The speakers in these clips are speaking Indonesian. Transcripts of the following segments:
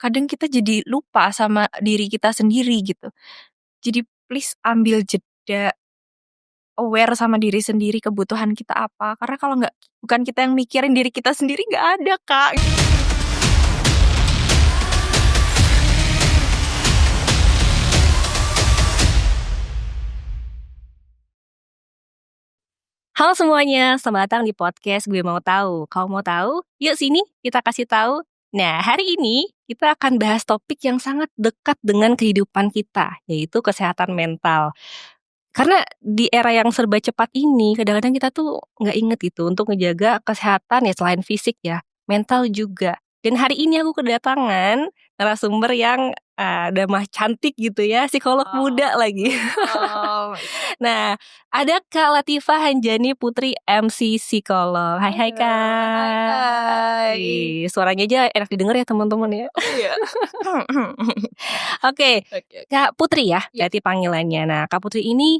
kadang kita jadi lupa sama diri kita sendiri gitu. Jadi please ambil jeda, aware sama diri sendiri kebutuhan kita apa, karena kalau bukan kita yang mikirin diri kita sendiri nggak ada, Kak. Halo semuanya, selamat datang di podcast Gue Mau Tahu. Kau mau tahu? Yuk sini kita kasih tahu. Nah, hari ini kita akan bahas topik yang sangat dekat dengan kehidupan kita, yaitu kesehatan mental. Karena di era yang serba cepat ini, kadang-kadang kita tuh nggak inget gitu untuk ngejaga kesehatan ya selain fisik ya, mental juga. Dan hari ini aku kedatangan narasumber yang udah mah cantik gitu ya, psikolog muda lagi. Oh, Nah, ada Kak Latifah Hanjani Putri MC Psikolog. Hai Hai, Kak. Ih, suaranya aja enak didengar ya teman-teman ya. Iya. Oke, Oke. Kak Putri ya, Iya. berarti panggilannya. Nah, Kak Putri ini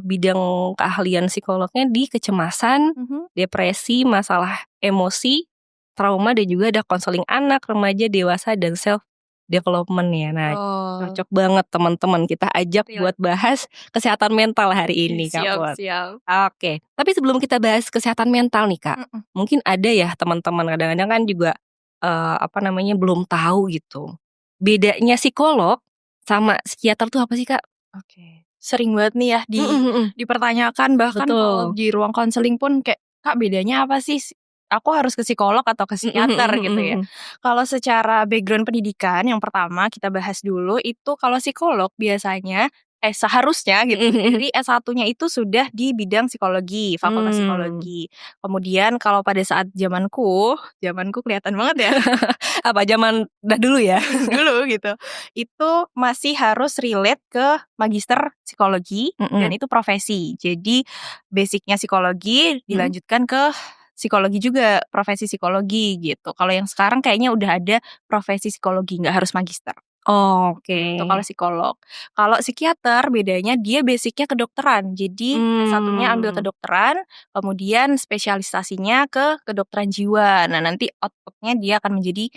bidang keahlian psikolognya di kecemasan, depresi, masalah emosi, trauma, dan juga ada konseling anak, remaja, dewasa, dan self development ya. Nah, cocok banget teman-teman kita ajak Relate. buat bahas kesehatan mental hari ini, Kak Put. Siap. Oke, tapi sebelum kita bahas kesehatan mental nih, Kak, mungkin ada ya teman-teman kadang-kadang kan juga belum tahu gitu. Bedanya psikolog sama psikiater tuh apa sih, Kak? Oke. Sering banget nih ya dipertanyakan, bahkan kalau Betul. di ruang konseling pun kayak, "Kak, bedanya apa sih? Aku harus ke psikolog atau ke psikiater?" gitu ya. Kalau secara background pendidikan, yang pertama kita bahas dulu itu kalau psikolog biasanya seharusnya gitu. Jadi S1-nya itu sudah di bidang psikologi, fakultas psikologi. Kemudian kalau pada saat zamanku kelihatan banget ya. Apa zaman dulu ya? Dulu gitu. Itu masih harus relate ke magister psikologi dan itu profesi. Jadi basicnya psikologi dilanjutkan ke psikologi juga, profesi psikologi gitu. Kalau yang sekarang kayaknya udah ada profesi psikologi, nggak harus magister. Oke. Itu kalau psikolog. Kalau psikiater bedanya dia basicnya kedokteran. Jadi S1-nya ambil kedokteran, kemudian spesialisasinya ke kedokteran jiwa. Nah, nanti outputnya dia akan menjadi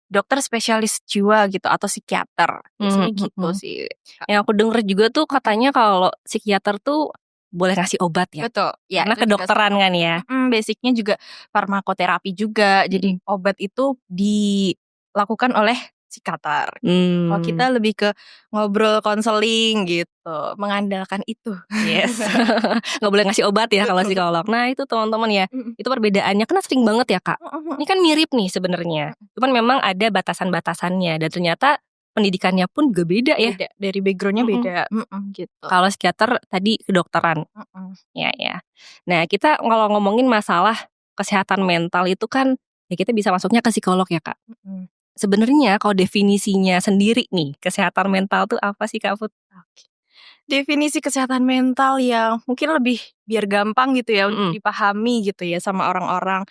dokter spesialis jiwa gitu atau psikiater. Biasanya gitu sih. Yang aku denger juga tuh katanya kalau psikiater tuh boleh ngasih obat ya. Betul. Ya, Karena itu juga kedokteran kan ya. basicnya juga farmakoterapi juga. Jadi obat itu dilakukan oleh psikiater. Kalau kita lebih ke ngobrol konseling gitu, mengandalkan itu. Yes. Nggak boleh ngasih obat ya kalau psikolog. Nah, itu teman-teman ya. Itu perbedaannya karena sering banget ya, Kak. Ini kan mirip nih sebenarnya. Cuman memang ada batasan-batasannya dan ternyata pendidikannya pun juga beda ya. Beda, dari backgroundnya beda. Gitu. Kalau psikiater tadi kedokteran. Ya. Nah, kita kalau ngomongin masalah kesehatan mental itu kan ya kita bisa masuknya ke psikolog ya, Kak. Sebenarnya kalau definisinya sendiri nih, kesehatan mental tuh apa sih, Kak Put? Definisi kesehatan mental yang mungkin lebih biar gampang gitu ya untuk dipahami gitu ya sama orang-orang.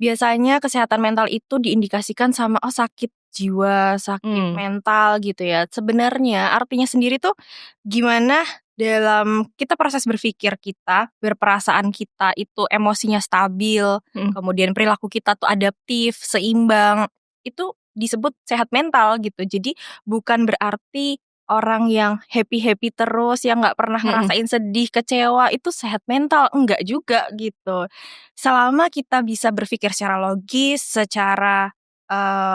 Biasanya kesehatan mental itu diindikasikan sama sakit jiwa, sakit mental gitu ya. Sebenarnya artinya sendiri tuh gimana dalam kita proses berpikir kita, berperasaan kita itu emosinya stabil, kemudian perilaku kita tuh adaptif, seimbang. Itu disebut sehat mental gitu. Jadi bukan berarti orang yang happy-happy terus, yang nggak pernah ngerasain sedih, kecewa, itu sehat mental. Enggak juga gitu. Selama kita bisa berpikir secara logis, secara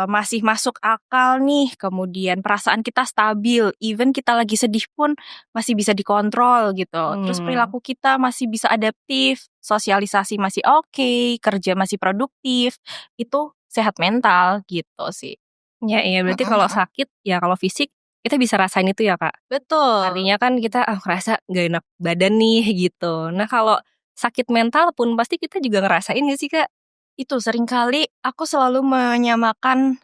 masih masuk akal nih, kemudian perasaan kita stabil, even kita lagi sedih pun masih bisa dikontrol gitu. Terus perilaku kita masih bisa adaptif, sosialisasi masih oke, kerja masih produktif, itu sehat mental gitu sih. Ya, iya berarti kalau sakit ya kalau fisik kita bisa rasain itu ya, Kak. Betul. Artinya kan kita ngerasa gak enak badan nih gitu. Nah, kalau sakit mental pun pasti kita juga ngerasain gak sih, Kak? Itu seringkali aku selalu menyamakan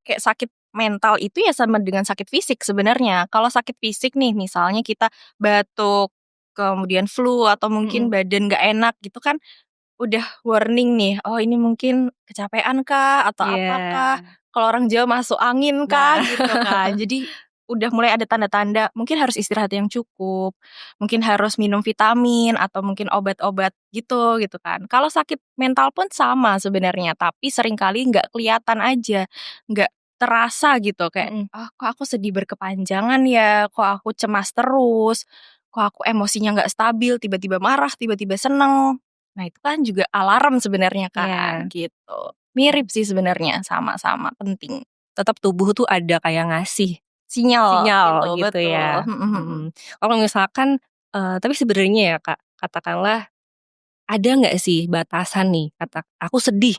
kayak sakit mental itu ya sama dengan sakit fisik sebenarnya. Kalau sakit fisik nih misalnya kita batuk, kemudian flu atau mungkin badan gak enak gitu kan udah warning nih, oh ini mungkin kecapean kah atau apakah, kalau orang Jawa masuk angin kah gitu kan. Jadi udah mulai ada tanda-tanda mungkin harus istirahat yang cukup, mungkin harus minum vitamin atau mungkin obat-obat gitu kan. Kalau sakit mental pun sama sebenarnya, tapi seringkali nggak kelihatan aja, nggak terasa gitu kayak, kok aku sedih berkepanjangan ya, kok aku cemas terus, kok aku emosinya nggak stabil, tiba-tiba marah, tiba-tiba seneng. Nah itu kan juga alarm sebenarnya kan, gitu. Mirip sih sebenarnya, sama-sama penting. Tetap tubuh tuh ada kayak ngasih Sinyal sinyal gitu betul. ya. Kalau misalkan, tapi sebenarnya ya Kak, katakanlah ada nggak sih batasan nih, aku sedih,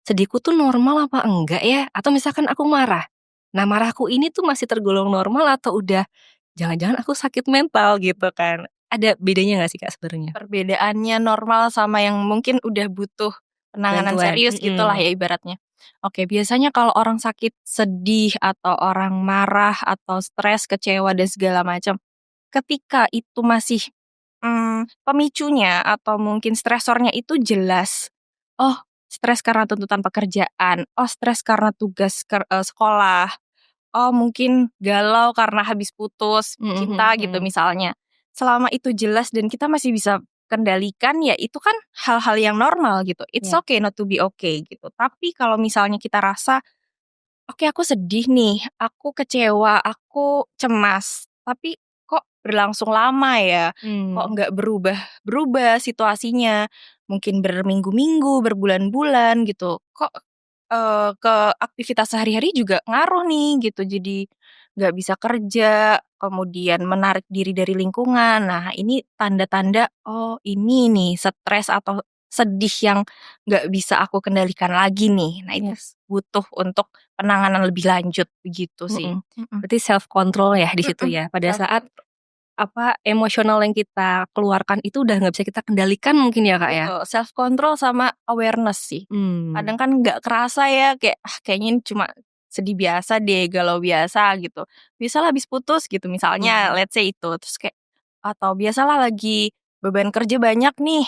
sedihku tuh normal apa enggak ya? Atau misalkan aku marah, nah marahku ini tuh masih tergolong normal atau udah jangan-jangan aku sakit mental gitu kan? Ada bedanya nggak sih Kak sebenarnya? Perbedaannya normal sama yang mungkin udah butuh penanganan Bantuan, serius gitulah ya ibaratnya. Oke, biasanya kalau orang sakit, sedih, atau orang marah, atau stres, kecewa, dan segala macam, ketika itu masih pemicunya atau mungkin stresornya itu jelas. Oh, stres karena tuntutan pekerjaan, oh stres karena tugas sekolah, oh mungkin galau karena habis putus cinta gitu misalnya. Selama itu jelas dan kita masih bisa kendalikan, ya itu kan hal-hal yang normal gitu. It's okay not to be okay gitu. Tapi kalau misalnya kita rasa, oke aku sedih nih, aku kecewa, aku cemas, tapi kok berlangsung lama ya, kok nggak berubah situasinya, mungkin berminggu-minggu, berbulan-bulan gitu, kok ke aktivitas sehari-hari juga ngaruh nih gitu, jadi nggak bisa kerja, kemudian menarik diri dari lingkungan. Nah ini tanda-tanda, oh ini nih stres atau sedih yang nggak bisa aku kendalikan lagi nih. Nah itu butuh untuk penanganan lebih lanjut begitu sih. Berarti self control ya di situ ya. Pada saat emosional yang kita keluarkan itu udah nggak bisa kita kendalikan mungkin ya Kak ya? Betul, self control sama awareness sih. Kadang kan nggak kerasa ya kayak, kayaknya ini cuma sedih biasa deh, galau biasa gitu. Biasalah habis putus gitu misalnya, let's say itu. Terus kayak atau biasalah lagi beban kerja banyak nih.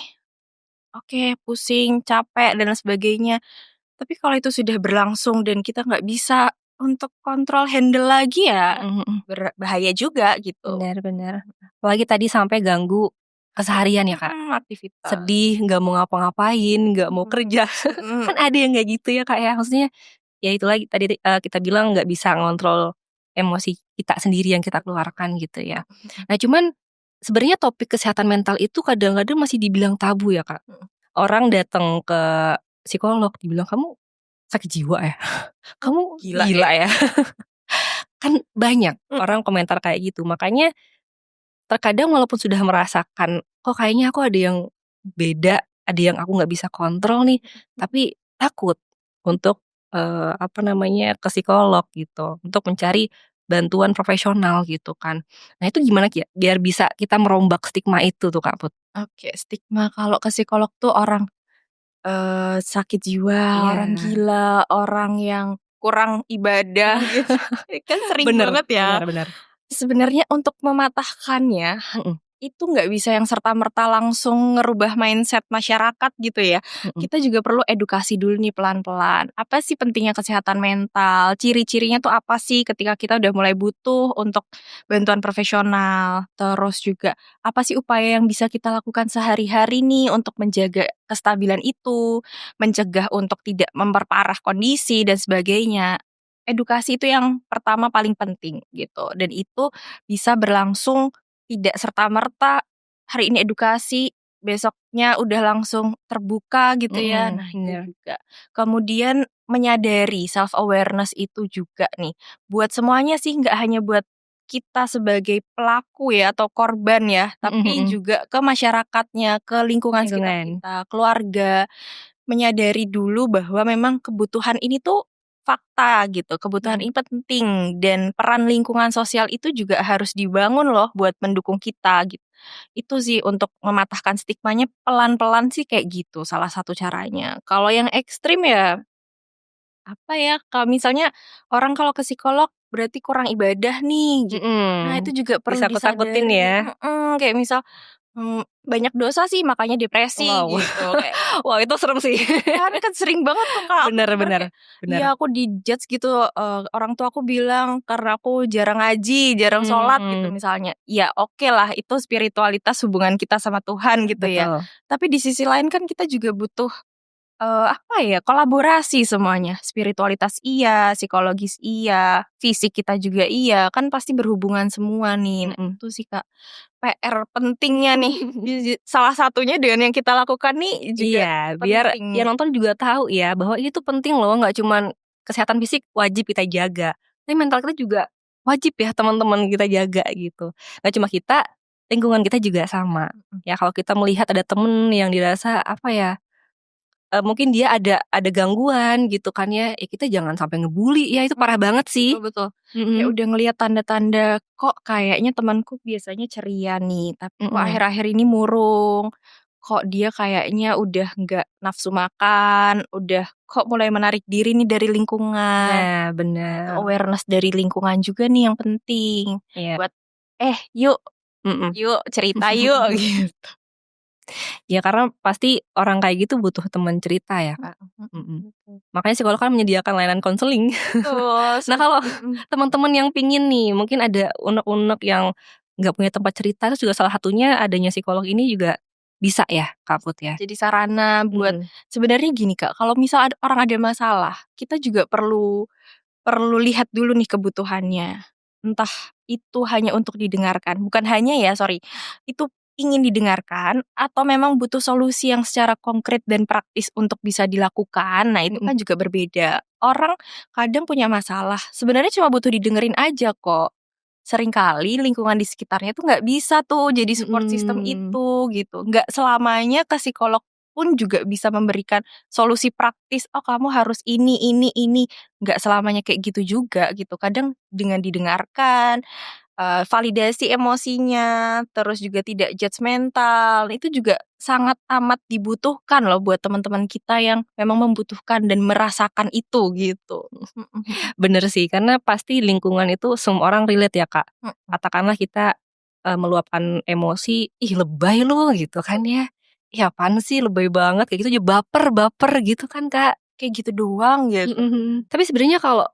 Oke, pusing, capek dan sebagainya. Tapi kalau itu sudah berlangsung dan kita nggak bisa untuk kontrol handle lagi ya, bahaya juga gitu. Benar. Apalagi tadi sampai ganggu keseharian ya Kak? Aktivitas. Sedih, nggak mau ngapa-ngapain, nggak mau kerja. Kan ada yang kayak gitu ya Kak ya? Maksudnya ya itu lagi tadi kita bilang nggak bisa ngontrol emosi kita sendiri yang kita keluarkan gitu ya. Nah cuman sebenarnya topik kesehatan mental itu kadang-kadang masih dibilang tabu ya Kak. Orang datang ke psikolog dibilang kamu sakit jiwa ya, kamu gila ya. Kan banyak orang komentar kayak gitu. Makanya terkadang walaupun sudah merasakan kok kayaknya aku ada yang beda, ada yang aku nggak bisa kontrol nih, tapi takut untuk ke psikolog gitu, untuk mencari bantuan profesional gitu kan. Nah itu gimana biar bisa kita merombak stigma itu tuh Kak Put? Oke, stigma kalau ke psikolog tuh orang sakit jiwa, orang gila, orang yang kurang ibadah gitu. Kan sering banget ya. Bener. Sebenarnya untuk mematahkannya, itu nggak bisa yang serta-merta langsung ngerubah mindset masyarakat gitu ya. Kita juga perlu edukasi dulu nih pelan-pelan. Apa sih pentingnya kesehatan mental? Ciri-cirinya tuh apa sih ketika kita udah mulai butuh untuk bantuan profesional? Terus juga apa sih upaya yang bisa kita lakukan sehari-hari nih untuk menjaga kestabilan itu, mencegah untuk tidak memperparah kondisi dan sebagainya. Edukasi itu yang pertama paling penting gitu, dan itu bisa berlangsung tidak serta-merta hari ini edukasi, besoknya udah langsung terbuka gitu ya. Nah itu juga. Kemudian menyadari self awareness itu juga nih, buat semuanya sih, nggak hanya buat kita sebagai pelaku ya atau korban ya, tapi juga ke masyarakatnya, ke lingkungan sekitar kita, keluarga. Menyadari dulu bahwa memang kebutuhan ini tuh fakta gitu, kebutuhan ini penting dan peran lingkungan sosial itu juga harus dibangun loh buat mendukung kita gitu. Itu sih untuk mematahkan stigmanya pelan-pelan sih kayak gitu salah satu caranya. Kalau yang ekstrim ya apa ya, kalau misalnya orang kalau ke psikolog berarti kurang ibadah nih gitu. Nah itu juga perlu Disangkut-sangkutin disadari. ya. Kayak misal banyak dosa sih makanya depresi gitu kayak. Wow itu serem sih. Kan sering banget tuh Kak, Bener. iya aku di-judge gitu, orang tua aku bilang karena aku jarang ngaji, jarang sholat gitu misalnya. Ya oke lah itu spiritualitas hubungan kita sama Tuhan gitu ya. Betul. Tapi di sisi lain kan kita juga butuh apa ya, kolaborasi semuanya. Spiritualitas iya, psikologis iya, fisik kita juga iya, kan pasti berhubungan semua nih. Nah, itu sih Kak, PR pentingnya nih. Salah satunya dengan yang kita lakukan nih juga Iya, biar penting. yang nonton juga tahu ya bahwa ini tuh penting loh, nggak cuman kesehatan fisik wajib kita jaga, tapi mental kita juga wajib ya teman-teman kita jaga gitu. Nggak cuma kita, lingkungan kita juga sama. Ya kalau kita melihat ada temen yang dirasa apa ya, mungkin dia ada gangguan gitu kan ya, kita jangan sampai ngebully ya, itu parah banget sih. Betul. Kayak Mhm. udah ngelihat tanda-tanda, kok kayaknya temanku biasanya ceria nih, tapi kok Mhm. akhir-akhir ini murung. Kok dia kayaknya udah nggak nafsu makan, udah kok mulai menarik diri nih dari lingkungan. Nah, Itu bener. awareness dari lingkungan juga nih yang penting. Iya. Buat yuk, Mhm. yuk cerita yuk gitu. Ya karena pasti orang kayak gitu butuh teman cerita ya, Kak. Mhm. Makanya psikolog kan menyediakan layanan konseling. Betul. Nah kalau teman-teman yang pingin nih, mungkin ada unek-unek yang nggak punya tempat cerita, terus juga salah satunya adanya psikolog ini juga bisa ya, Kak Put ya? Jadi sarana buat Mhm. sebenarnya gini Kak, kalau misal orang ada masalah, kita juga perlu perlu lihat dulu nih kebutuhannya. Entah itu hanya untuk didengarkan, bukan hanya ya, sorry, itu ingin didengarkan atau memang butuh solusi yang secara konkret dan praktis untuk bisa dilakukan. Nah, itu Mhm. kan juga berbeda. Orang kadang punya masalah, sebenarnya cuma butuh didengerin aja kok. Seringkali lingkungan di sekitarnya tuh nggak bisa tuh jadi support system Mhm. itu gitu. Nggak selamanya ke psikolog pun juga bisa memberikan solusi praktis, "Oh kamu harus ini." Nggak selamanya kayak gitu juga gitu. Kadang dengan didengarkan, validasi emosinya, terus juga tidak judgmental, itu juga sangat amat dibutuhkan loh buat teman-teman kita yang memang membutuhkan dan merasakan itu gitu. Bener sih, karena pasti lingkungan itu semua orang relate ya, Kak. Mhm. Katakanlah kita, meluapkan emosi, "Ih lebay lu," gitu kan ya. "Ih apaan sih lebay banget," kayak gitu aja baper baper gitu kan, Kak. Kayak gitu doang Mhm gitu. mhm. Tapi sebenarnya kalau,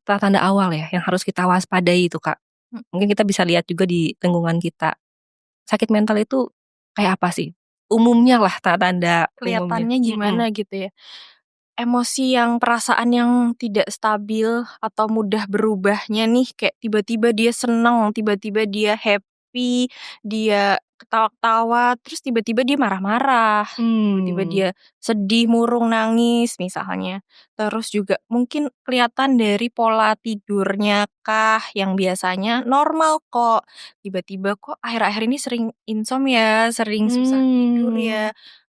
tanda-tanda awal ya yang harus kita waspadai itu, Kak. Mungkin kita bisa lihat juga di lingkungan kita. Sakit mental itu kayak apa sih? Umumnya lah, tanda-tanda umumnya. Kelihatannya Mhm. gimana gitu ya. Emosi yang perasaan yang tidak stabil atau mudah berubahnya nih, kayak tiba-tiba dia seneng, tiba-tiba dia happy, dia ketawa-ketawa, terus tiba-tiba dia marah-marah, tiba-tiba dia Mmm. sedih, murung, nangis misalnya. Terus juga mungkin kelihatan dari pola tidurnya kah yang biasanya normal kok, tiba-tiba kok akhir-akhir ini sering insomnia, sering susah tidur Mmm. ya.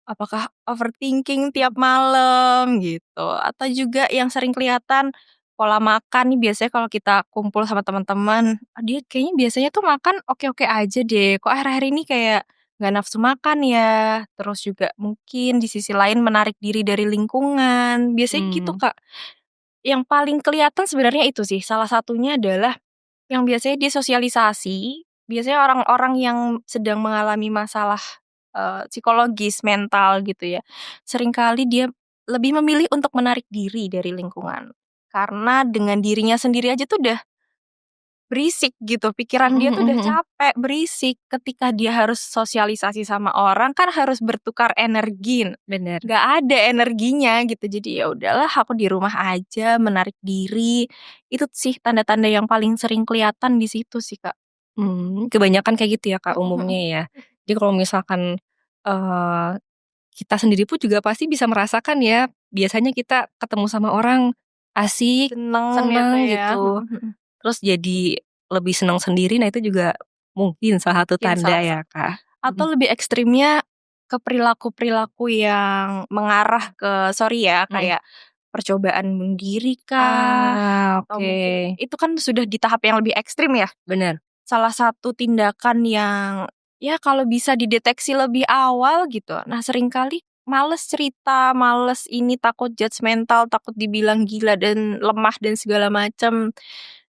Apakah overthinking tiap malam gitu, atau juga yang sering kelihatan pola makan nih biasanya kalau kita kumpul sama teman-teman, dia kayaknya biasanya tuh makan oke-oke aja deh, kok akhir-akhir ini kayak nggak nafsu makan ya. Terus juga mungkin di sisi lain menarik diri dari lingkungan, biasanya gitu Mmm. Kak. Yang paling kelihatan sebenarnya itu sih, salah satunya adalah yang biasanya dia sosialisasi, biasanya orang-orang yang sedang mengalami masalah, psikologis, mental gitu ya, seringkali dia lebih memilih untuk menarik diri dari lingkungan. Karena dengan dirinya sendiri aja tuh udah berisik gitu, pikiran Mhm dia tuh mhm udah mhm. capek, berisik. Ketika dia harus sosialisasi sama orang kan harus bertukar energi, Bener. nggak ada energinya gitu. Jadi ya udahlah aku di rumah aja menarik diri. Itu sih tanda-tanda yang paling sering kelihatan di situ sih, Kak. Kebanyakan kayak gitu ya, Kak, Mhm mhm. umumnya ya. Jadi kalau misalkan, eee, kita sendiri pun juga pasti bisa merasakan ya, biasanya kita ketemu sama orang asik, Seneng gitu senang ya, gitu, terus jadi lebih senang sendiri, nah itu juga mungkin salah satu mungkin tanda salah ya, satu. Kak. Atau Mhm. lebih ekstrimnya ke perilaku-perilaku yang mengarah ke sorry ya, Mhm. kayak percobaan bunuh diri kah, Ah, atau oke. mungkin itu kan sudah di tahap yang lebih ekstrim ya. Bener. Salah satu tindakan yang, ya kalau bisa dideteksi lebih awal gitu. Nah seringkali males cerita, males ini, takut judgemental, takut dibilang gila dan lemah dan segala macam.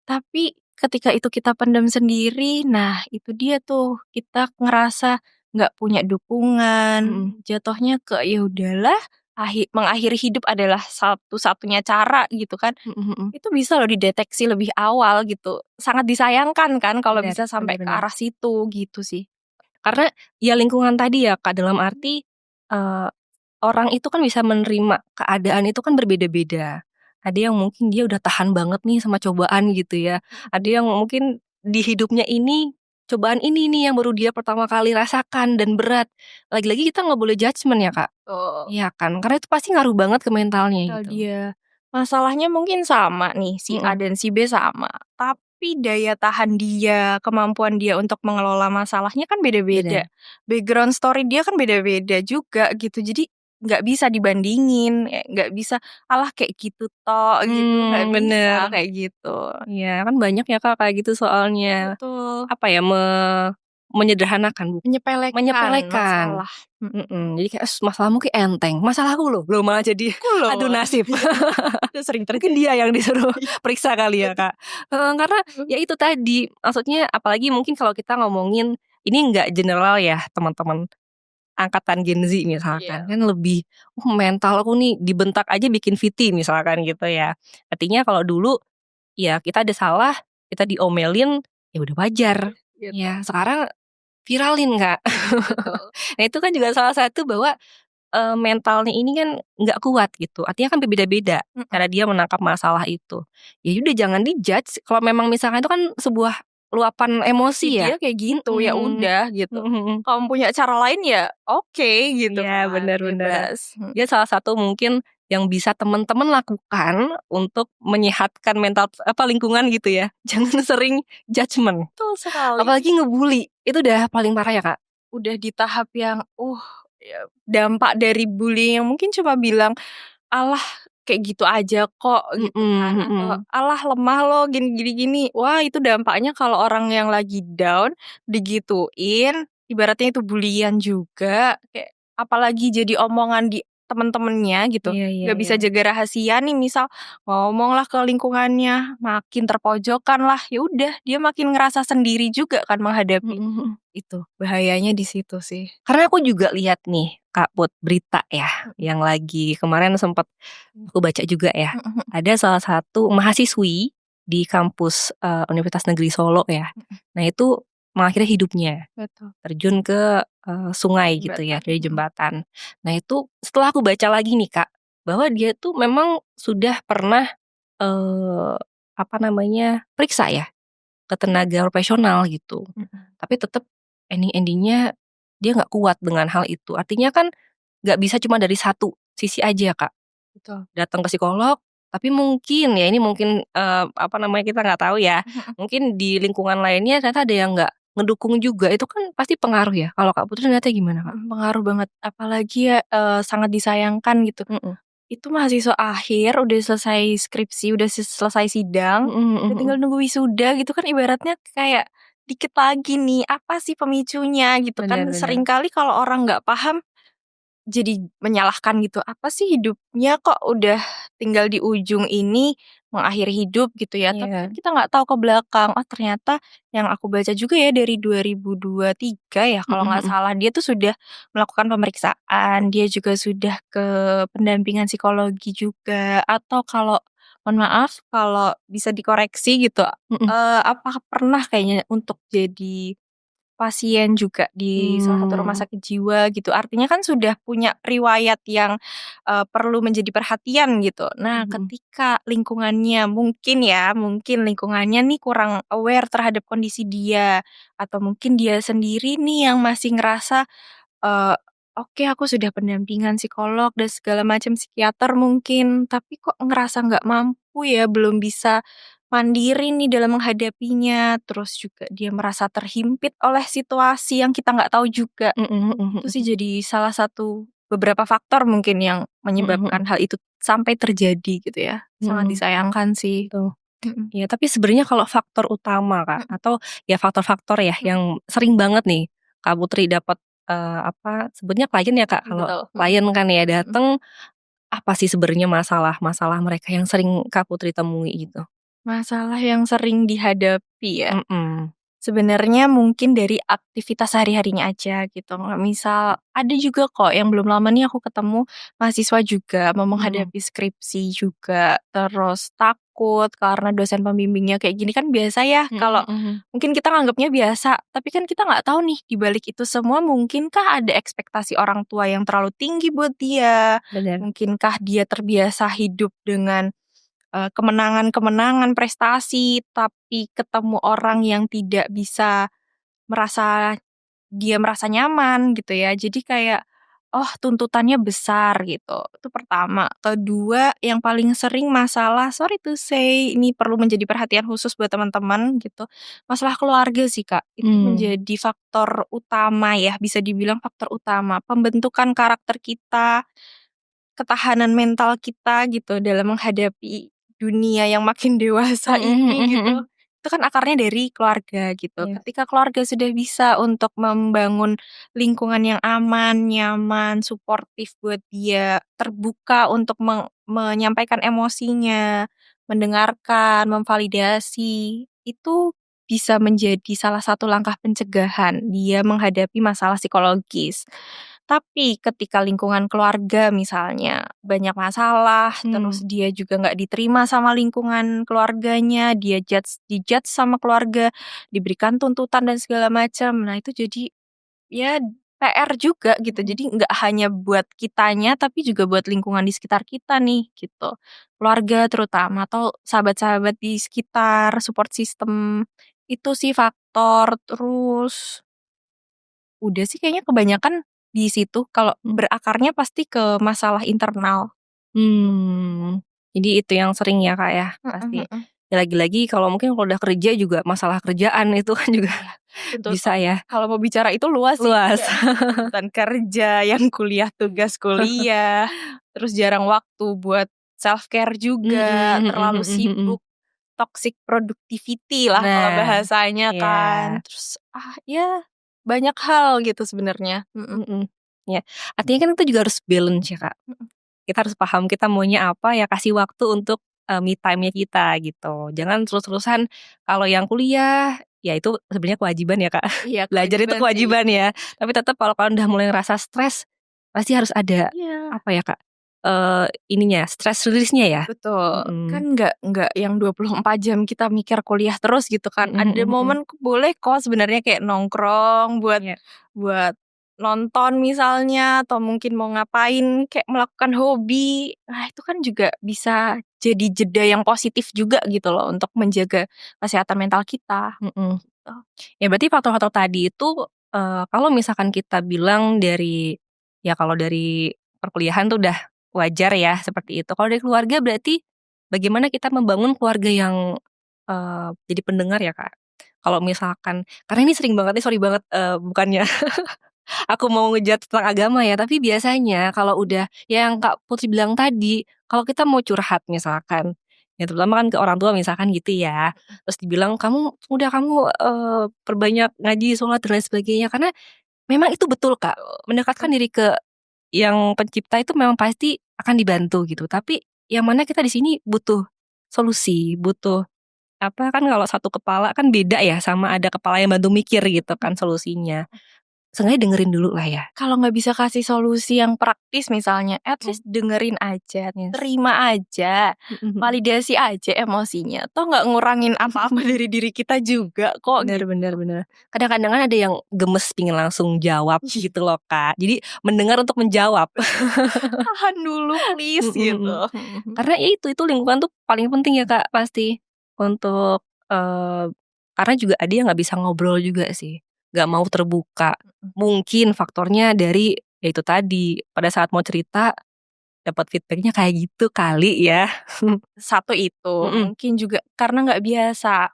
Tapi ketika itu kita pendam sendiri, nah itu dia tuh, kita ngerasa nggak punya dukungan, Mhm. jatuhnya ke ya udahlah, mengakhiri hidup adalah satu-satunya cara gitu kan. Mhm mhm. Itu bisa loh dideteksi lebih awal gitu. Sangat disayangkan kan kalau Bener bisa sampai bener ke bener. arah situ gitu sih. Karena ya lingkungan tadi ya, Kak, dalam arti, eee orang itu kan bisa menerima keadaan itu kan berbeda-beda. Ada yang mungkin dia udah tahan banget nih sama cobaan gitu ya. Ada yang mungkin di hidupnya ini cobaan ini nih yang baru dia pertama kali rasakan dan berat. Lagi-lagi kita nggak boleh judgement ya Kak. Oh, Iya kan, karena itu pasti ngaruh banget ke mentalnya mental gitu. dia. Masalahnya mungkin sama nih, si A dan si B sama, tapi daya tahan dia, kemampuan dia untuk mengelola masalahnya kan beda-beda. Beda. Background story dia kan beda-beda juga gitu. Jadi nggak bisa dibandingin, nggak bisa, "Alah kayak gitu toh," gitu, nggak bisa Bener. kayak gitu. Iya kan banyak ya Kak kayak gitu soalnya. Betul, Apa ya, menyederhanakan, menyepelekan menyepelekan. masalah. Jadi kayak masalahmu ki enteng, masalahku loh malah jadi Aku loh. adu nasib. Itu sering Mungkin terjadi. dia yang disuruh periksa kali ya Kak. Karena ya itu tadi, maksudnya apalagi mungkin kalau kita ngomongin ini nggak general ya teman-teman angkatan Gen Z misalkan, Iya. kan lebih, mentalku nih dibentak aja bikin VT misalkan gitu ya. Artinya kalau dulu, ya kita ada salah, kita diomelin, ya udah wajar. Gitu. Ya sekarang viralin Kak. Betul. Nah itu kan juga salah satu bahwa, mentalnya ini kan nggak kuat gitu, artinya kan berbeda-beda cara dia menangkap masalah itu. Ya udah jangan di-judge kalau memang misalkan itu kan sebuah luapan emosi ya. Dia kayak gitu, ya udah gitu. Mhm. Kamu punya cara lain ya oke gitu Iya kan, benar-benar. bebas. Dia salah satu mungkin yang bisa teman-teman lakukan untuk menyehatkan mental lingkungan gitu ya. Jangan sering judgement, Betul sekali. apalagi ngebully, itu udah paling parah ya Kak? Udah di tahap yang, ya dampak dari bullying yang mungkin cuma bilang, "Alah kayak gitu aja kok," gitu kan, atau, "Alah lemah lo gini gini gini." Wah itu dampaknya kalau orang yang lagi down digituin, ibaratnya itu bulian juga, kayak apalagi jadi omongan di temen-temennya gitu, Iya iya nggak iya. bisa jaga rahasia nih misal ngomonglah ke lingkungannya, makin terpojokkan lah, ya udah dia makin ngerasa sendiri juga kan menghadapi itu, bahayanya di situ sih. Karena aku juga lihat nih Kak Put, berita ya, yang lagi kemarin sempat aku baca juga ya. Mhm mhm. Ada salah satu mahasiswi di kampus, Universitas Negeri Solo ya. Nah itu mengakhiri hidupnya, Betul. terjun ke, sungai gitu ya, Jembatan, dari jembatan. Nah itu setelah aku baca lagi nih Kak, bahwa dia tuh memang sudah pernah, apa namanya, periksa ya, ke tenaga profesional gitu. Tapi tetap ending-endingnya dia nggak kuat dengan hal itu. Artinya kan nggak bisa cuma dari satu sisi aja Kak. Betul. Datang ke psikolog, tapi mungkin ya ini mungkin, apa namanya, kita nggak tahu ya. Mungkin di lingkungan lainnya ternyata ada yang nggak ngedukung juga, itu kan pasti pengaruh ya. Kalau Kak Putri ngeliatnya gimana Kak? Pengaruh banget, apalagi ya, sangat disayangkan gitu. Mhm. Itu mahasiswa akhir, udah selesai skripsi, udah selesai sidang, Mhm mhm udah mhm. tinggal nunggu wisuda gitu kan ibaratnya kayak dikit lagi nih, apa sih pemicunya gitu Bener kan. bener. Seringkali kalau orang nggak paham jadi menyalahkan gitu, apa sih hidupnya kok udah tinggal di ujung ini, mengakhiri hidup gitu ya, tapi kan Iya. kita nggak tahu ke belakang, oh ternyata yang aku baca juga ya dari 2023 ya kalau Mhm nggak mhm. salah, dia tuh sudah melakukan pemeriksaan, dia juga sudah ke pendampingan psikologi juga, atau kalau mohon maaf kalau bisa dikoreksi gitu, Mhm. apa pernah kayaknya untuk jadi pasien juga di salah satu rumah Mmm. sakit jiwa gitu, artinya kan sudah punya riwayat yang, perlu menjadi perhatian gitu. Nah, Mhm. ketika lingkungannya mungkin lingkungannya nih kurang aware terhadap kondisi dia, atau mungkin dia sendiri nih yang masih ngerasa, eee, "Oke aku sudah pendampingan psikolog dan segala macam, psikiater mungkin, tapi kok ngerasa nggak mampu ya, belum bisa mandiri nih dalam menghadapinya." Terus juga dia merasa terhimpit oleh situasi yang kita nggak tahu juga. Mhm mhm Itu sih mhm. jadi salah satu beberapa faktor mungkin yang Mhm menyebabkan mhm. hal itu sampai terjadi gitu ya. Sangat Mhm. disayangkan sih. Betul. Mhm. Ya, tapi sebenarnya kalau faktor utama, Kak, Mhm atau ya faktor-faktor ya mhm. yang sering banget nih Kak Putri dapat, apa, sebenarnya klien ya, Kak, kalau Betul. klien kan ya Mhm. dateng, apa sih sebenarnya masalah-masalah mereka yang sering Kak Putri temui gitu? Masalah yang sering dihadapi ya, Mhm. sebenarnya mungkin dari aktivitas sehari-harinya aja gitu. Misal ada juga kok yang belum lama nih aku ketemu mahasiswa juga mau Mhm. menghadapi skripsi juga, terus takut takut karena dosen pembimbingnya kayak gini kan biasa ya. Kalau mungkin kita nganggapnya biasa, tapi kan kita nggak tahu nih di balik itu semua mungkinkah ada ekspektasi orang tua yang terlalu tinggi buat dia. Benar. Mungkinkah dia terbiasa hidup dengan kemenangan-kemenangan prestasi, tapi ketemu orang yang tidak bisa merasa nyaman gitu ya. Jadi kayak tuntutannya besar gitu. Itu pertama. Kedua, yang paling sering masalah, sorry to say, ini perlu menjadi perhatian khusus buat teman-teman gitu. Masalah keluarga sih, Kak. Itu menjadi faktor utama ya, bisa dibilang faktor utama pembentukan karakter kita, ketahanan mental kita gitu dalam menghadapi dunia yang makin dewasa ini gitu. Itu kan akarnya dari keluarga gitu. Iya. Ketika keluarga sudah bisa untuk membangun lingkungan yang aman, nyaman, suportif buat dia, terbuka untuk menyampaikan emosinya, mendengarkan, memvalidasi, itu bisa menjadi salah satu langkah pencegahan dia menghadapi masalah psikologis. Tapi ketika lingkungan keluarga misalnya banyak masalah, terus dia juga nggak diterima sama lingkungan keluarganya, dia dijudge sama keluarga, diberikan tuntutan dan segala macam. Nah itu jadi ya PR juga gitu. Jadi nggak hanya buat kitanya, tapi juga buat lingkungan di sekitar kita nih gitu. Keluarga terutama atau sahabat-sahabat di sekitar, support system itu sih faktor. Terus udah sih kayaknya kebanyakan di situ, kalau berakarnya pasti ke masalah internal. Jadi itu yang sering ya Kak ya, pasti. Ya lagi-lagi kalau mungkin kalau udah kerja juga masalah kerjaan itu kan juga bisa ya. Kalau mau bicara itu luas sih. Luas. Tuntutan kerja, yang kuliah tugas kuliah, terus jarang waktu buat self care juga, terlalu sibuk, toxic productivity lah kalau Nah, bahasanya kan. iya. Terus ya banyak hal gitu sebenarnya. Ya, artinya kan itu juga harus balance ya Kak. Kita harus paham kita maunya apa, ya kasih waktu untuk me time-nya kita gitu. Jangan terus-terusan kalau yang kuliah, ya itu sebenarnya kewajiban ya Kak. Iya, Belajar itu kewajiban sih. kewajiban ya. Tapi tetap kalau kalian udah mulai ngerasa stres, pasti harus ada Iya. apa ya Kak? Stress release-nya ya. Betul. Kan nggak yang 24 jam kita mikir kuliah terus gitu kan. Ada momen boleh kok sebenarnya kayak nongkrong buat nonton misalnya, atau mungkin mau ngapain kayak melakukan hobi. Nah, itu kan juga bisa jadi jeda yang positif juga gitu loh untuk menjaga kesehatan mental kita. Gitu. Ya berarti faktor-faktor tadi itu kalau misalkan kita bilang kalau dari perkuliahan tuh udah wajar ya seperti itu. Kalau dari keluarga berarti bagaimana kita membangun keluarga yang jadi pendengar ya Kak? Kalau misalkan karena ini sering banget nih, sorry banget bukannya aku mau ngejat tentang agama ya, tapi biasanya kalau udah yang Kak Putri bilang tadi, kalau kita mau curhat misalkan, ya terutama kan ke orang tua misalkan gitu ya, terus dibilang, kamu perbanyak ngaji, sholat, dan lain sebagainya. Karena memang itu betul Kak, mendekatkan diri ke yang pencipta itu memang pasti akan dibantu gitu. Tapi yang mana kita di sini butuh solusi, butuh kan kalau satu kepala kan beda ya sama ada kepala yang bantu mikir gitu kan solusinya. Seenggaknya dengerin dulu lah ya. Kalau nggak bisa kasih solusi yang praktis misalnya, at least dengerin aja, terima aja, validasi aja emosinya. Toh nggak ngurangin apa-apa dari diri kita juga kok. Bener. Kadang-kadang kan ada yang gemes pingin langsung jawab gitu loh Kak. Jadi mendengar untuk menjawab. Tahan dulu please gitu. Karena ya itu lingkungan tuh paling penting ya Kak pasti. Untuk karena juga ada yang gak bisa ngobrol juga sih, gak mau terbuka. Mungkin faktornya dari ya itu tadi, pada saat mau cerita dapat feedbacknya kayak gitu kali ya. Satu itu, mungkin juga karena nggak biasa.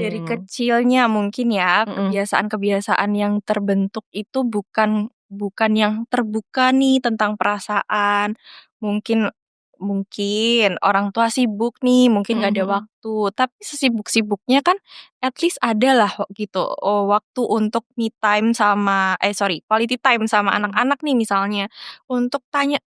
Dari kecilnya mungkin ya, kebiasaan-kebiasaan yang terbentuk itu bukan yang terbuka nih tentang perasaan. Mungkin orang tua sibuk nih, mungkin nggak ada waktu. Tapi sesibuk-sibuknya kan at least ada lah gitu, waktu untuk me time quality time sama anak-anak nih misalnya. Untuk tanya,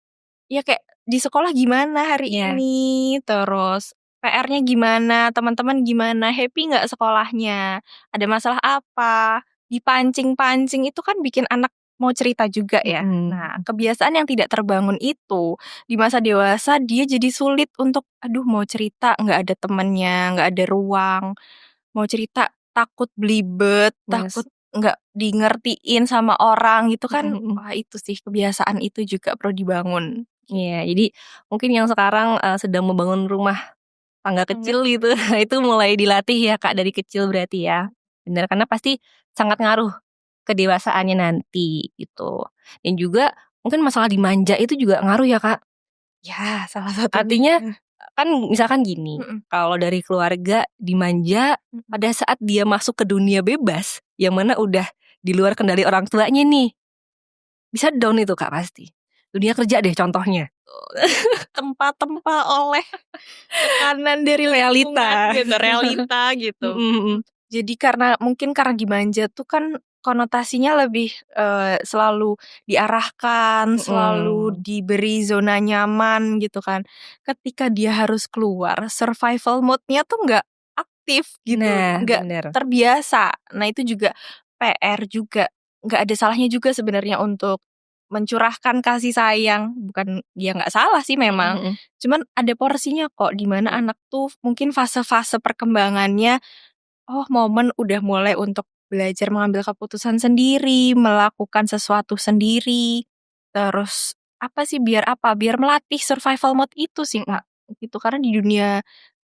ya kayak di sekolah gimana hari ini, terus PR-nya gimana, teman-teman gimana, happy nggak sekolahnya, ada masalah apa, dipancing-pancing itu kan bikin anak mau cerita juga ya. Nah, kebiasaan yang tidak terbangun itu di masa dewasa dia jadi sulit untuk aduh mau cerita nggak ada temennya, nggak ada ruang. Mau cerita takut belibet, takut nggak dingertiin sama orang gitu kan. Wah itu sih kebiasaan itu juga perlu dibangun. Iya, jadi mungkin yang sekarang sedang membangun rumah tangga kecil gitu, itu mulai dilatih ya Kak dari kecil berarti ya. Benar, karena pasti sangat ngaruh kedewasaannya nanti gitu. Dan juga mungkin masalah dimanja itu juga ngaruh ya Kak. Ya, salah satunya. Artinya kan misalkan gini, kalau dari keluarga dimanja pada saat dia masuk ke dunia bebas, yang mana udah di luar kendali orang tuanya nih, bisa down itu Kak pasti. Dunia kerja deh contohnya. Tempa-tempa oleh tekanan dari realita gitu, realita gitu. Jadi karena dimanja tuh kan konotasinya lebih selalu diarahkan, selalu diberi zona nyaman gitu kan. Ketika dia harus keluar, survival mode-nya tuh nggak aktif gitu, nggak terbiasa. Nah itu juga PR juga, nggak ada salahnya juga sebenarnya untuk mencurahkan kasih sayang. Bukan dia nggak salah sih memang, cuman ada porsinya kok, dimana anak tuh mungkin fase-fase perkembangannya momen udah mulai untuk belajar mengambil keputusan sendiri, melakukan sesuatu sendiri. Terus biar melatih survival mode itu sih Kak, gitu. Karena di dunia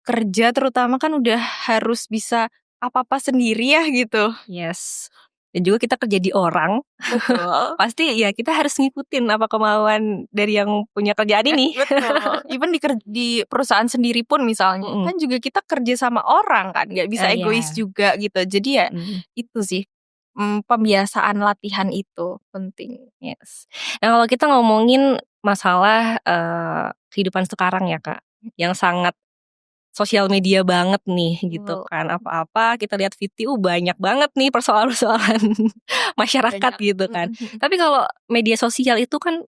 kerja terutama kan udah harus bisa apa-apa sendiri ya gitu. Yes. Dan juga kita kerja di orang, Betul. pasti ya kita harus ngikutin apa kemauan dari yang punya kerjaan ini. Betul. Even di perusahaan sendiri pun misalnya, kan juga kita kerja sama orang kan, nggak bisa egois juga gitu. Jadi ya itu sih, pembiasaan latihan itu penting. Yes. Nah kalau kita ngomongin masalah kehidupan sekarang ya Kak, yang sangat sosial media banget nih gitu kan, apa-apa kita lihat VTU banyak banget nih persoalan-persoalan masyarakat gitu kan. Tapi kalau media sosial itu kan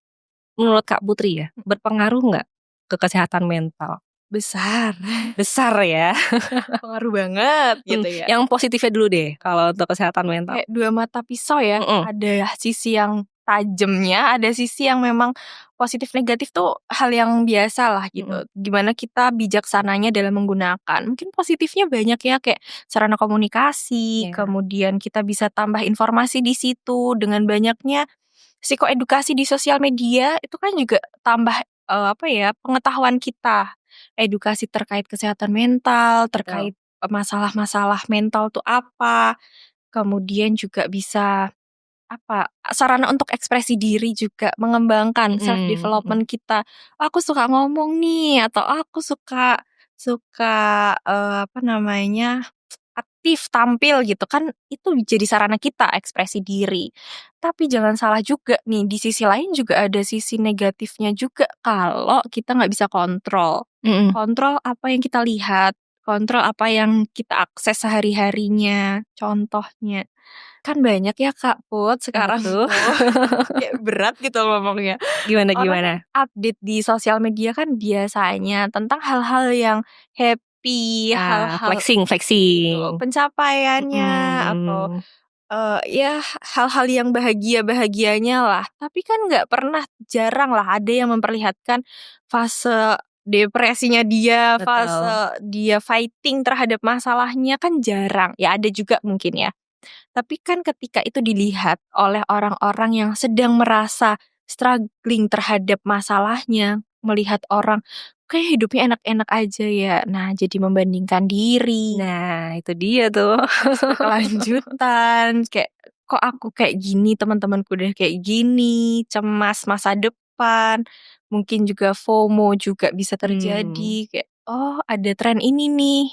menurut Kak Putri ya, berpengaruh nggak ke kesehatan mental? Besar ya. Pengaruh banget gitu ya. Yang positifnya dulu deh kalau untuk kesehatan mental. Kayak dua mata pisau ya, ada sisi yang tajamnya, ada sisi yang memang positif negatif tuh hal yang biasa lah gitu. Gimana kita bijaksananya dalam menggunakan. Mungkin positifnya banyak ya, kayak sarana komunikasi, kemudian kita bisa tambah informasi di situ. Dengan banyaknya psikoedukasi di sosial media itu kan juga tambah pengetahuan kita. Edukasi terkait kesehatan mental, terkait masalah-masalah mental tuh apa. Kemudian juga bisa sarana untuk ekspresi diri juga, mengembangkan self development kita. Aku suka ngomong nih, atau aku suka aktif tampil gitu kan, itu jadi sarana kita ekspresi diri. Tapi jangan salah juga nih, di sisi lain juga ada sisi negatifnya juga kalau kita nggak bisa kontrol. Kontrol apa yang kita lihat, kontrol apa yang kita akses sehari-harinya. Contohnya kan banyak ya Kak Put sekarang tuh kayak berat gitu ngomongnya. Gimana? Orang update di sosial media kan biasanya tentang hal-hal yang happy, hal-hal flexing, pencapaiannya atau hal-hal yang bahagianya lah. Tapi kan jarang lah ada yang memperlihatkan fase depresinya dia, fase dia fighting terhadap masalahnya kan jarang. Ya ada juga mungkin ya. Tapi kan ketika itu dilihat oleh orang-orang yang sedang merasa struggling terhadap masalahnya, melihat orang kayak hidupnya enak-enak aja ya. Nah, jadi membandingkan diri. Nah, itu dia tuh. Kelanjutan, kayak kok aku kayak gini, teman-temanku udah kayak gini, cemas masa depan. Mungkin juga FOMO juga bisa terjadi, kayak ada tren ini nih.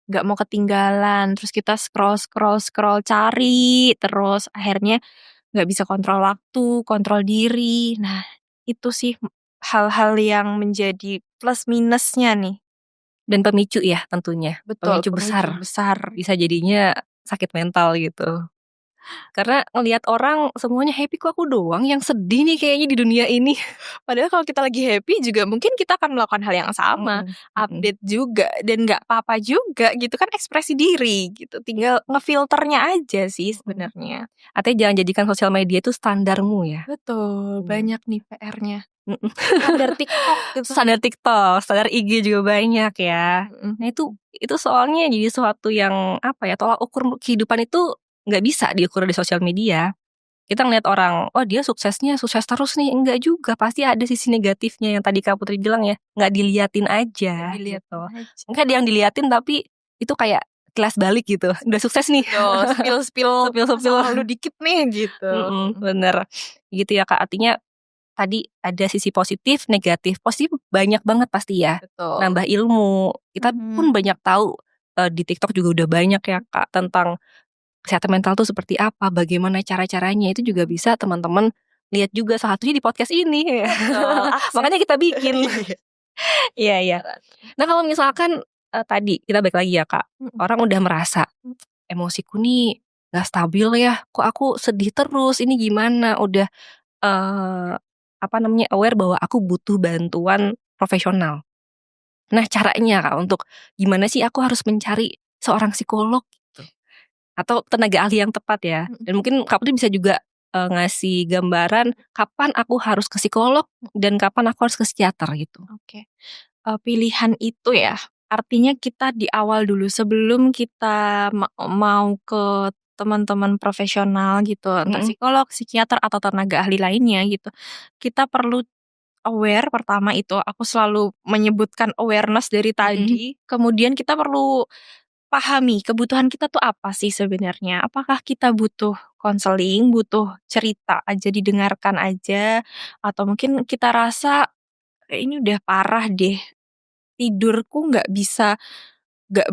Gak mau ketinggalan, terus kita scroll cari, terus akhirnya gak bisa kontrol waktu, kontrol diri. Nah itu sih hal-hal yang menjadi plus minusnya nih. Dan pemicu ya tentunya. Betul, pemicu besar. Bisa jadinya sakit mental gitu. Karena ngelihat orang semuanya happy, kok aku doang yang sedih nih kayaknya di dunia ini. Padahal kalau kita lagi happy juga mungkin kita akan melakukan hal yang sama, update juga dan nggak apa-apa juga gitu kan, ekspresi diri gitu. Tinggal ngefilternya aja sih sebenarnya. Artinya jangan jadikan sosial media itu standarmu ya. Betul, banyak nih PR-nya. Mm-mm. Standar TikTok gitu. Standar TikTok, standar IG juga banyak ya. Nah itu soalnya jadi sesuatu yang apa ya, tolak ukur kehidupan itu nggak bisa diukur di sosial media. Kita ngeliat orang, oh dia suksesnya sukses terus nih, enggak juga, pasti ada sisi negatifnya yang tadi Kak Putri bilang ya, nggak diliatin aja. Dilihat gitu. aja. Enggak ada yang diliatin tapi itu kayak kelas balik gitu, udah sukses nih. Spill Spill. lalu dikit nih gitu. Bener, gitu ya Kak. Artinya tadi ada sisi positif, negatif. Positif banyak banget pasti ya. Betul. Nambah ilmu. Kita pun banyak tahu di TikTok juga udah banyak ya Kak tentang kesehatan mental tuh seperti apa, bagaimana cara-caranya. Itu juga bisa teman-teman lihat juga, salah satunya di podcast ini. Makanya kita bikin. Iya. Nah kalau misalkan tadi kita balik lagi ya Kak, orang udah merasa emosiku nih gak stabil ya, kok aku sedih terus, ini gimana, udah aware bahwa aku butuh bantuan profesional. Nah caranya Kak untuk gimana sih aku harus mencari seorang psikolog gitu, atau tenaga ahli yang tepat ya. Dan mungkin Kak Putri bisa juga ngasih gambaran kapan aku harus ke psikolog dan kapan aku harus ke psikiater gitu. Oke. Pilihan itu ya, artinya kita di awal dulu sebelum kita mau ke teman-teman profesional gitu, entah psikolog, psikiater atau tenaga ahli lainnya gitu. Kita perlu aware, pertama itu aku selalu menyebutkan awareness dari tadi. Kemudian kita perlu pahami kebutuhan kita tuh apa sih sebenarnya. Apakah kita butuh konseling, butuh cerita aja, didengarkan aja, atau mungkin kita rasa ini udah parah deh, tidurku nggak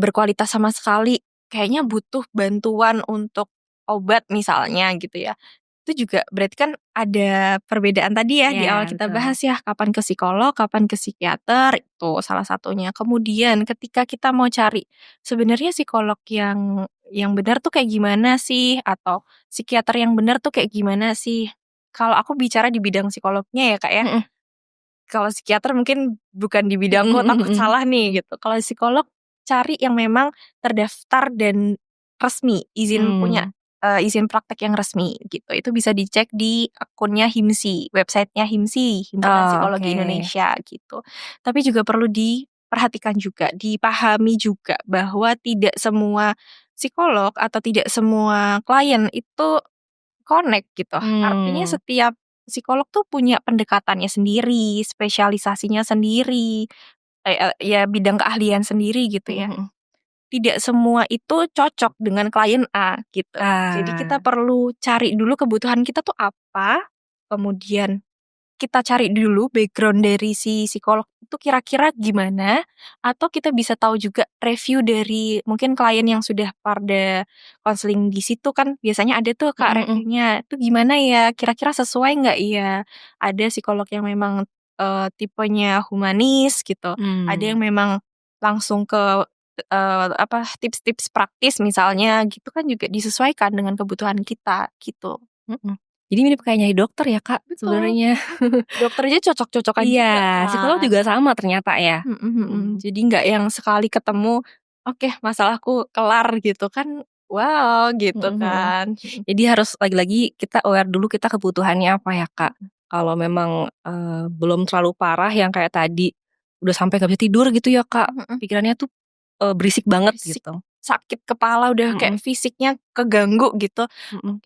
berkualitas sama sekali, kayaknya butuh bantuan untuk obat misalnya gitu ya. Itu juga berarti kan ada perbedaan tadi ya di awal kita bahas ya, kapan ke psikolog, kapan ke psikiater, itu salah satunya. Kemudian ketika kita mau cari sebenarnya psikolog yang benar tuh kayak gimana sih, atau psikiater yang benar tuh kayak gimana sih. Kalau aku bicara di bidang psikolognya ya Kak ya. Kalau psikiater mungkin bukan di bidangku, takut salah nih gitu. Kalau psikolog cari yang memang terdaftar dan resmi, izin praktek yang resmi gitu. Itu bisa dicek di akunnya HIMSI, websitenya HIMSI, Himpunan Psikologi Indonesia gitu. Tapi juga perlu diperhatikan juga, dipahami juga bahwa tidak semua psikolog atau tidak semua klien itu connect gitu. Artinya setiap psikolog tuh punya pendekatannya sendiri, spesialisasinya sendiri, ya bidang keahlian sendiri gitu ya. Tidak semua itu cocok dengan klien A gitu. Jadi kita perlu cari dulu kebutuhan kita tuh apa, kemudian kita cari dulu background dari si psikolog itu kira-kira gimana, atau kita bisa tahu juga review dari mungkin klien yang sudah pada konseling di situ kan biasanya ada tuh Kak reviewnya, itu gimana ya, kira-kira sesuai nggak ya. Ada psikolog yang memang tipenya humanis gitu, ada yang memang langsung ke tips-tips praktis misalnya gitu kan, juga disesuaikan dengan kebutuhan kita gitu. Jadi mirip kayak nyari dokter ya Kak sebenarnya. Dokter aja cocok-cocokan juga. Iya, psikolog juga sama ternyata ya. Jadi nggak yang sekali ketemu, oke masalahku kelar gitu kan, wow gitu kan. Jadi harus lagi-lagi kita aware dulu kita kebutuhannya apa ya Kak. Kalau memang belum terlalu parah yang kayak tadi, udah sampai gak bisa tidur gitu ya Kak, pikirannya tuh berisik banget gitu. Sakit kepala udah kayak fisiknya keganggu gitu.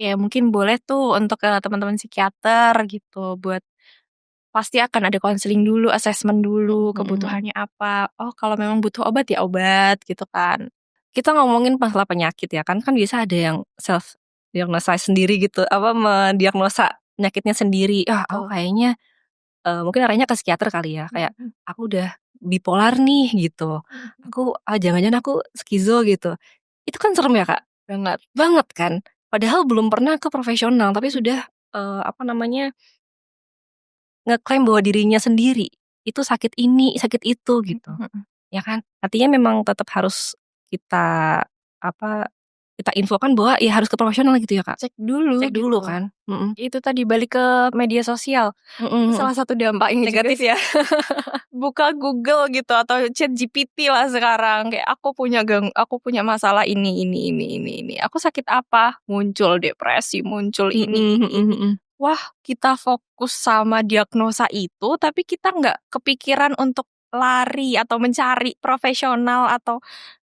Ya mungkin boleh tuh untuk teman-teman psikiater gitu, buat pasti akan ada konseling dulu, assessment dulu, kebutuhannya apa. Oh kalau memang butuh obat ya obat gitu kan. Kita ngomongin masalah penyakit ya kan biasa ada yang self diagnosis sendiri gitu, mendiagnosa penyakitnya sendiri. Aku kayaknya mungkin arahnya ke psikiater kali ya, kayak aku udah bipolar nih gitu. Aku jangan-jangan aku skizo gitu. Itu kan serem ya Kak? Banget kan? Padahal belum pernah ke profesional tapi sudah ngeklaim bahwa dirinya sendiri itu sakit ini, sakit itu gitu. Ya kan? Artinya memang tetap harus kita kita infokan bahwa ya harus ke profesional gitu ya Kak. Cek dulu Cek dulu gitu. kan. Itu tadi balik ke media sosial. Itu salah satu dampaknya Negatif juga ya. buka Google gitu atau ChatGPT lah sekarang, kayak aku punya masalah ini. Aku sakit apa? Muncul depresi, muncul ini. Wah, kita fokus sama diagnosa itu, tapi kita nggak kepikiran untuk lari atau mencari profesional atau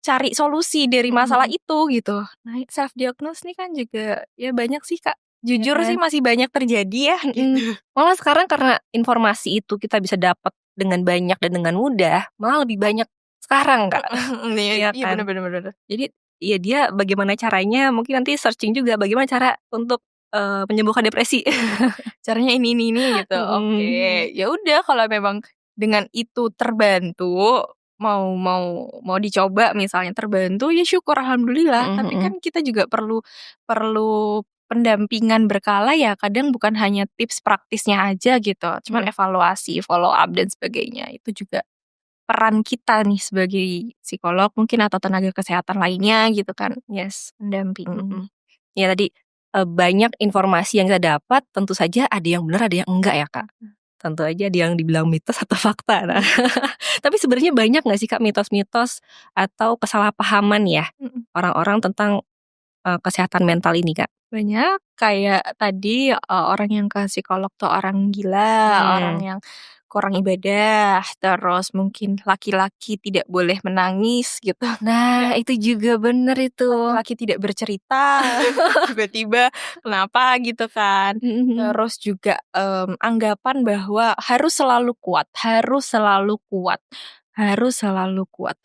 cari solusi dari masalah itu gitu. Nah, self diagnose nih kan juga ya banyak sih Kak. Jujur kan? sih masih banyak terjadi ya gitu. Malah sekarang karena informasi itu kita bisa dapat dengan banyak dan dengan mudah, malah lebih banyak sekarang Kak. Iya Iya kan? bener. Jadi ya dia bagaimana caranya, mungkin nanti searching juga bagaimana cara untuk menyembuhkan depresi. Caranya ini gitu. Oke. Ya udah kalau memang dengan itu terbantu, mau dicoba misalnya terbantu, ya syukur alhamdulillah. Tapi kan kita juga perlu pendampingan berkala ya. Kadang bukan hanya tips praktisnya aja gitu, cuman evaluasi, follow up dan sebagainya. Itu juga peran kita nih sebagai psikolog mungkin atau tenaga kesehatan lainnya gitu kan. Yes. Pendamping. Ya tadi banyak informasi yang kita dapat, tentu saja ada yang benar, ada yang enggak ya Kak. Tentu aja ada yang dibilang mitos atau fakta. Nah. Tapi sebenarnya banyak nggak sih Kak mitos-mitos atau kesalahpahaman ya orang-orang tentang kesehatan mental ini Kak? Banyak kayak tadi orang yang ke psikolog tuh orang gila, orang yang kurang ibadah, terus mungkin laki-laki tidak boleh menangis gitu. Nah itu juga bener itu. Laki-laki tidak bercerita, tiba-tiba kenapa gitu kan. Terus juga anggapan bahwa harus selalu kuat.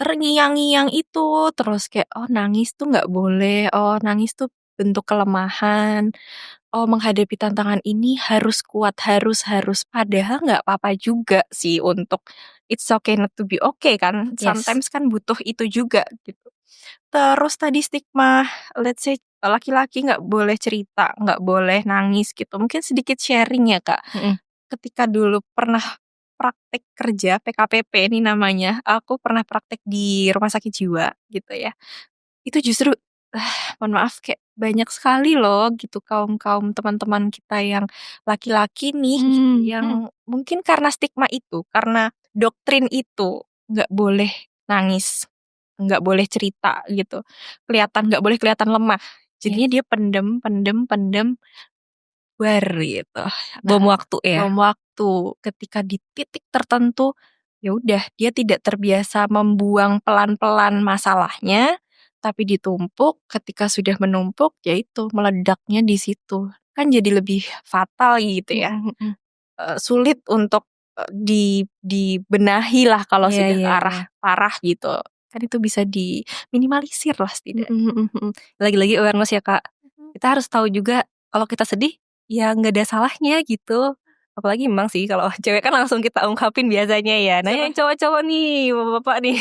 Terngiang-ngiang itu, terus kayak nangis tuh nggak boleh, nangis tuh bentuk kelemahan. Menghadapi tantangan ini harus kuat, harus. Padahal nggak apa-apa juga sih untuk it's okay not to be okay kan. Yes. Sometimes kan butuh itu juga gitu. Terus tadi stigma, let's say laki-laki nggak boleh cerita, nggak boleh nangis gitu. Mungkin sedikit sharing ya Kak. Ketika dulu pernah praktek kerja, PKPP ini namanya, aku pernah praktek di rumah sakit jiwa gitu ya. Itu justru mohon maaf kayak banyak sekali loh gitu kaum teman-teman kita yang laki-laki nih yang mungkin karena stigma itu, karena doktrin itu nggak boleh nangis, nggak boleh cerita gitu, nggak boleh kelihatan lemah. Jadinya dia pendem, gitu. Bom waktu ya. Bom waktu ketika di titik tertentu ya udah dia tidak terbiasa membuang pelan-pelan masalahnya, tapi ditumpuk, ketika sudah menumpuk ya itu meledaknya di situ. Kan jadi lebih fatal gitu ya. Sulit untuk dibenahi lah kalau sudah ke arah parah gitu. Kan itu bisa diminimalisir lah setidaknya. Lagi-lagi awareness ya Kak. Kita harus tahu juga kalau kita sedih ya nggak ada salahnya gitu. Apalagi memang sih kalau cewek kan langsung kita ungkapin biasanya ya. Nah yang cowok-cowok nih, bapak-bapak nih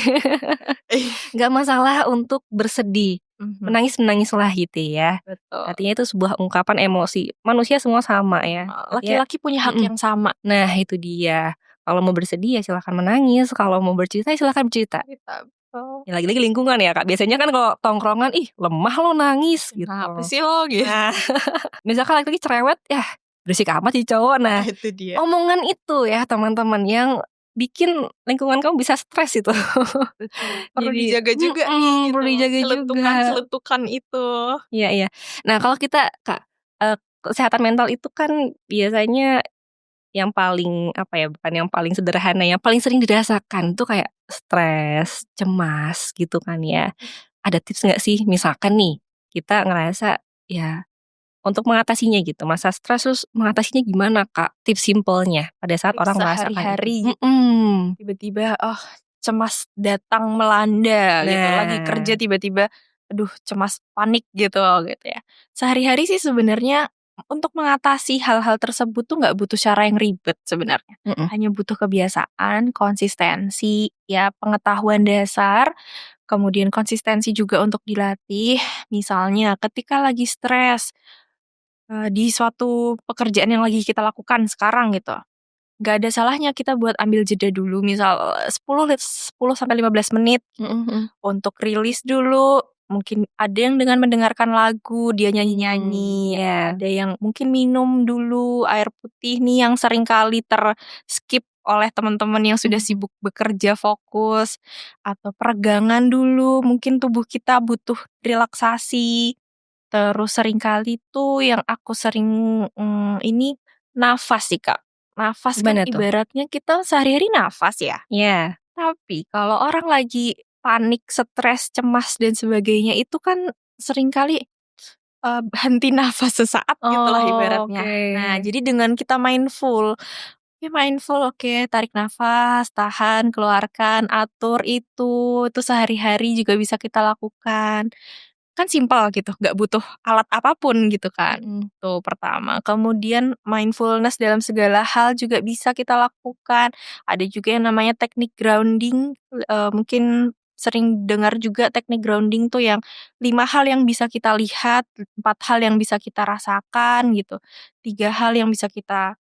nggak masalah untuk bersedih. Menangislah gitu ya. Betul. Artinya itu sebuah ungkapan emosi. Manusia semua sama ya. Laki-laki punya hak yang sama. Nah itu dia. Kalau mau bersedih ya silakan menangis. Kalau mau bercerita ya silakan bercerita. Ya lagi-lagi lingkungan ya Kak. Biasanya kan kalau tongkrongan lemah lo nangis gitu. Apa sih lo gitu. Nah, misalkan lagi cerewet ya berisik amat sih cowok. Nah itu dia. Omongan itu ya teman-teman yang bikin lingkungan kamu bisa stres itu. Perlu dijaga juga nih. Perlu dijaga juga. Celetukan itu. Iya. Nah kalau kita Kak, kesehatan mental itu kan biasanya yang paling bukan yang paling sederhana, yang paling sering dirasakan tuh kayak stres, cemas gitu kan ya. Ada tips nggak sih misalkan nih kita ngerasa ya untuk mengatasinya gitu, masa stres terus mengatasinya gimana Kak? Tips simpelnya pada saat orang merasakan sehari-hari tiba-tiba cemas datang melanda gitu, lagi kerja tiba-tiba aduh cemas panik gitu ya. Sehari-hari sih sebenarnya untuk mengatasi hal-hal tersebut tuh nggak butuh cara yang ribet sebenarnya. Hanya butuh kebiasaan, konsistensi, ya pengetahuan dasar, kemudian konsistensi juga untuk dilatih. Misalnya ketika lagi stres di suatu pekerjaan yang lagi kita lakukan sekarang gitu, nggak ada salahnya kita buat ambil jeda dulu, misal 10 sampai 15 menit untuk rilis dulu, mungkin ada yang dengan mendengarkan lagu, dia nyanyi-nyanyi, Iya. ada yang mungkin minum dulu air putih nih yang sering kali ter-skip oleh teman-teman yang sudah sibuk bekerja fokus, atau peregangan dulu, mungkin tubuh kita butuh relaksasi. Terus seringkali tuh yang aku sering ini nafas sih, Kak. Nafas kan Gimana tuh? ibaratnya kita sehari-hari nafas ya. Iya. Tapi kalau orang lagi panik, stres, cemas dan sebagainya itu kan seringkali henti nafas sesaat gitulah ibaratnya. Oke. Nah, jadi dengan kita mindful, oke, tarik nafas, tahan, keluarkan, atur itu sehari-hari juga bisa kita lakukan. Kan simpel gitu, nggak butuh alat apapun gitu kan. Tuh pertama. Kemudian mindfulness dalam segala hal juga bisa kita lakukan. Ada juga yang namanya teknik grounding, mungkin sering dengar juga teknik grounding tuh yang 5 hal yang bisa kita lihat, 4 hal yang bisa kita rasakan gitu, 3 hal yang bisa kita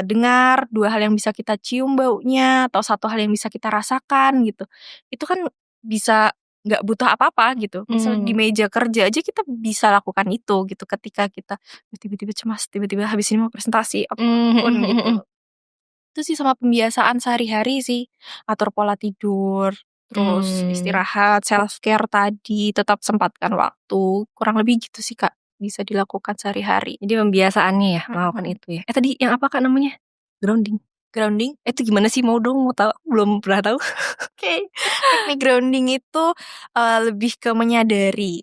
dengar, 2 hal yang bisa kita cium baunya, atau 1 hal yang bisa kita rasakan gitu. Itu kan bisa nggak butuh apa-apa gitu. Misal di meja kerja aja kita bisa lakukan itu gitu ketika kita tiba-tiba cemas, tiba-tiba habis ini mau presentasi, apapun gitu. Itu sih sama pembiasaan sehari-hari sih. Atur pola tidur, terus istirahat, self care tadi, tetap sempatkan waktu. Kurang lebih gitu sih, Kak, bisa dilakukan sehari-hari. Jadi pembiasaannya ya melakukan itu ya. Tadi yang apa Kak namanya? Grounding. Grounding, Itu gimana sih? Mau dong, mau tahu. Aku belum pernah tahu. oke. Teknik grounding itu lebih ke menyadari.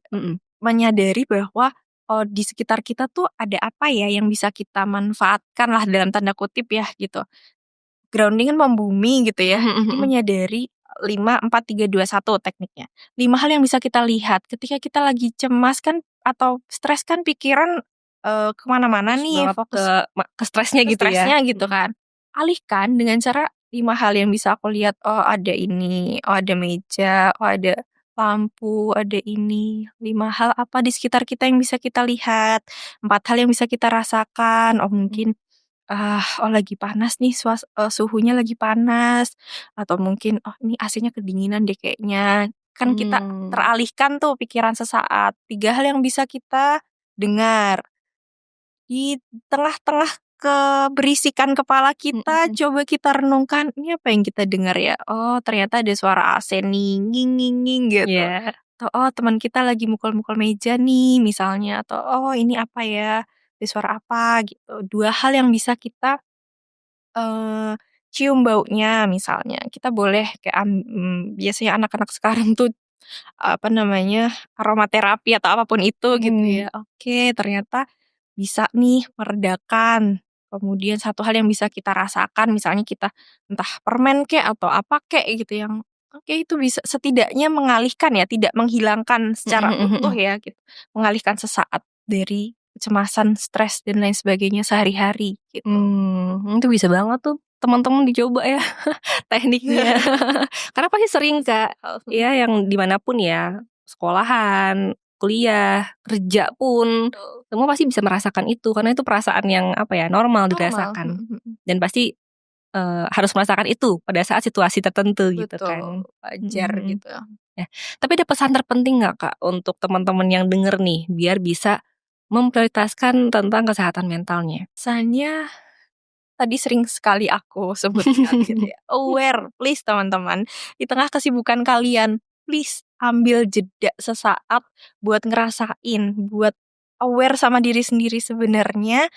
Menyadari bahwa di sekitar kita tuh ada apa ya yang bisa kita manfaatkan lah dalam tanda kutip ya gitu. Grounding kan membumi gitu ya. Jadi menyadari 5, 4, 3, 2, 1 tekniknya. 5 hal yang bisa kita lihat ketika kita lagi cemas kan atau stres kan pikiran kemana-mana nih, Banget fokus ke stresnya ke gitu ya. stresnya gitu kan. Alihkan dengan cara 5 hal yang bisa aku lihat, oh ada ini, oh ada meja, oh ada lampu, ada ini. 5 hal apa di sekitar kita yang bisa kita lihat, 4 hal yang bisa kita rasakan, oh mungkin, oh lagi panas nih suhunya lagi panas, atau mungkin, oh ini AC-nya kedinginan deh kayaknya. Kan kita teralihkan tuh pikiran sesaat. 3 hal yang bisa kita dengar. Di tengah-tengah keberisikan kepala kita, coba kita renungkan, ini apa yang kita dengar ya? Oh, ternyata ada suara AC nih, nging nging nging gitu. Iya. Atau oh, teman kita lagi mukul-mukul meja nih misalnya, atau oh ini apa ya? Ada suara apa gitu. 2 hal yang bisa kita cium baunya misalnya. Kita boleh kayak biasanya anak-anak sekarang tuh apa namanya, aromaterapi atau apapun itu gitu ya. Oke, ternyata bisa nih meredakan. Kemudian satu hal yang bisa kita rasakan misalnya kita entah permen kek atau apa kek gitu yang oke itu bisa setidaknya mengalihkan ya, tidak menghilangkan secara utuh ya gitu. Mengalihkan sesaat dari kecemasan, stres dan lain sebagainya sehari-hari gitu. Itu bisa banget tuh teman-teman dicoba ya tekniknya. Karena pasti sering Kak, ya yang dimanapun ya, sekolahan, kuliah, kerja pun, semua pasti bisa merasakan itu karena itu perasaan yang apa ya normal dirasakan dan pasti harus merasakan itu pada saat situasi tertentu gitu kan. Betul, wajar gitu. Ya. Tapi ada pesan terpenting nggak Kak untuk teman-teman yang denger nih biar bisa memprioritaskan tentang kesehatan mentalnya? Pesannya tadi sering sekali aku sebutkan gitu ya. Aware, please teman-teman. Di tengah kesibukan kalian, please ambil jeda sesaat buat ngerasain, buat aware sama diri sendiri sebenarnya